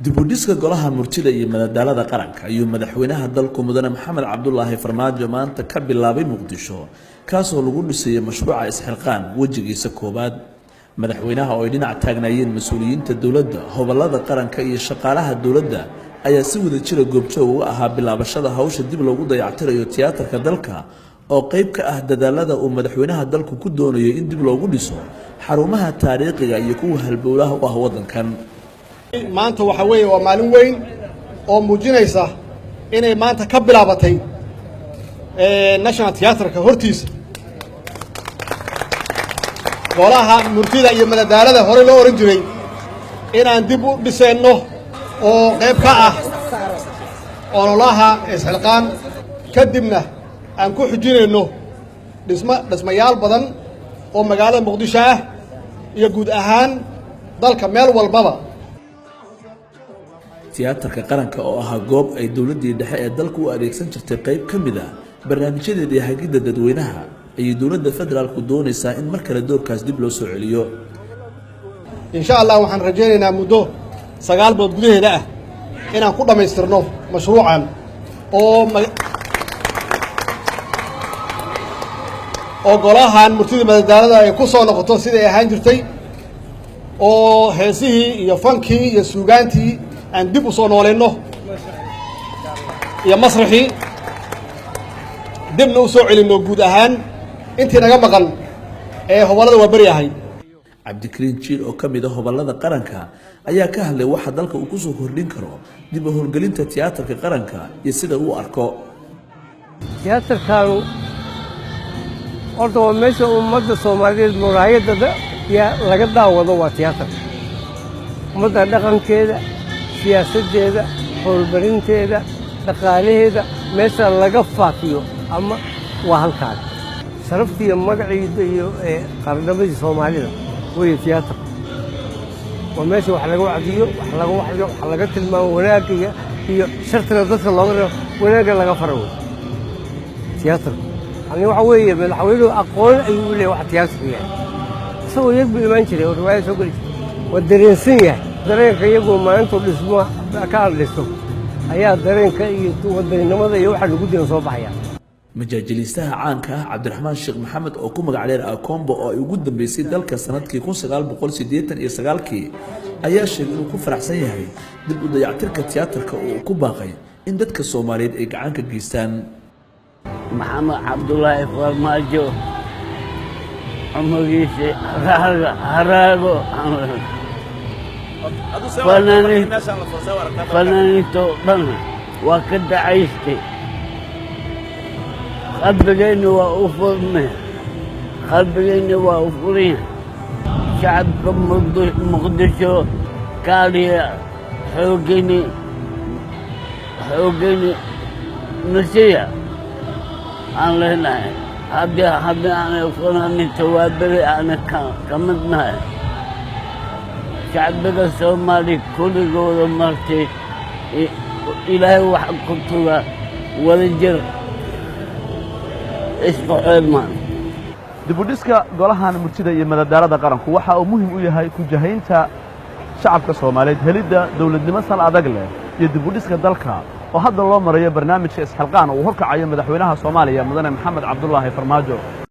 dib-u-dhiska golaha murtida iyo madadaalada qaranka ayuu madaxweynaha dalku mudane maxamed cabdulaahi farmaajo maanta ka bilaabay muqdisho kaasoo lagu dhisayay mashruuca isxilqaan wejigiisa koowaad madaxweynaha oo ay dhinac taagnaayeen mas-uuliyiinta dowladda hobolada qaranka iyo shaqaalaha dowladda ayaa si wada jira goobjoog uga ahaa bilaabashada hawsha dib loogu dayactirayo tiyaatarka dalka oo qayb ka ah dadaalada uu madaxweynaha dalku ku doonayo in dib loogu dhiso xarumaha taariikhiga iyo kuwa halbowlaha u ah waddankan maanta waxa weeye waa maalin weyn oo muujinaysa inay maanta ka bilaabatay national theaterka hortiisa golaha murtida iyo madadaalada hore loo oran jiray inaan dib u dhisayno oo qayb ka ah ololaha isxilqaan kadibna aan ku xujinayno dhismayaal badan oo magaalada muqdisho ah iyo guud ahaan dalka meel walbaba tiyaatarka qaranka oo ahaa goob ay dowladdii dhexe ee dalku u adeegsan jirtay qayb ka mid ah barnaamijyadeedii hagidda dadweynaha ayay dowladda federaalku doonaysaa in mar kale doorkaas dib loo soo celiyo insha allah waxaan rajaynaynaa muddo 9 bilood gudaheeda ah inaan ku dhammaystirno mashruucan oo golahan murtida madadaalada ay ku soo noqoto siday ahaan jirtay oo heesihii iyo fankii iyo suugaantii aan dib u soo noolayno iyo masraxii dibna u soo celinno guud ahaan intii naga maqan ee hobolada waa beri ahay cabdikariin jiil oo ka mid ah hobolada qaranka ayaa ka hadlay waxa dalka uu ku soo kordhin karo dib u howlgelinta tiyaatarka qaranka iyo sida uu arko tiyaatarkaanu horta waa meesha ummadda soomaaliyeed muraayadda laga daawado waa tiyaatarka ummadda dhaqankeeda siyaasaddeeda howlbarinteeda dhaqaalaheeda meesha laga faafiyo ama waa halkaas sharaftiiyo magaciida iyo qardamadii soomaalida weeye tiyaatarka waa meesha wax laga wacdiyo wax laga tilmaamo wanaagga iyo shartana dadka looga reebo wanaagga laga fara wey tiyaatarka yani waxa weeye madaxweynuhu aqoon ayuu u leeyahay wax tiyaatarka yahay isagoo yar buu imaan jiray oo riwaayad soo geli jiray waa dareensan yahay dareenka iyagoo maalintuu dhismo ka hadlayso ayaa dareenka iyo wadaninimada iyo waxa lagu diran soo baxaya majaajiliistaha caanka ah cabdiraxmaan sheekh maxamed oo ku magac dheer akombo oo ay ugu dambeysay dalka sanadkii 1989 ayaa sheegay inuu ku faraxsan yahay dib u dayactirka tiyaatarka oo uu ku baaqay in dadka Soomaaliyeed ay gacan ka geystaan maxamed cabdulaahi farmaajo عمريسي هراغو فنانيتو بنا وكد عيشتي خبريني وأفرني خبريني وأفرين شعبكم مقدشو كالي حوقيني نسيه عن لهنا هذا أنا فلان توابري أنا كمدنا شعبك الصومالي كل جود مرتي إلهي واحد كنتوا ولجر اسمه علمان dib-u-dhiska golahan murtida iyo madadaalada qaranku waxa uu muhiim u yahay ku jahaynta shacabka Soomaaliyeed helidda dawladnimo sal adag leh iyo dib-u-dhiska dalka oo hadda loo marayo barnaamijka isxilqaan oo horkacayo madaxweynaha Soomaaliya mudane maxamed cabdulaahi farmaajo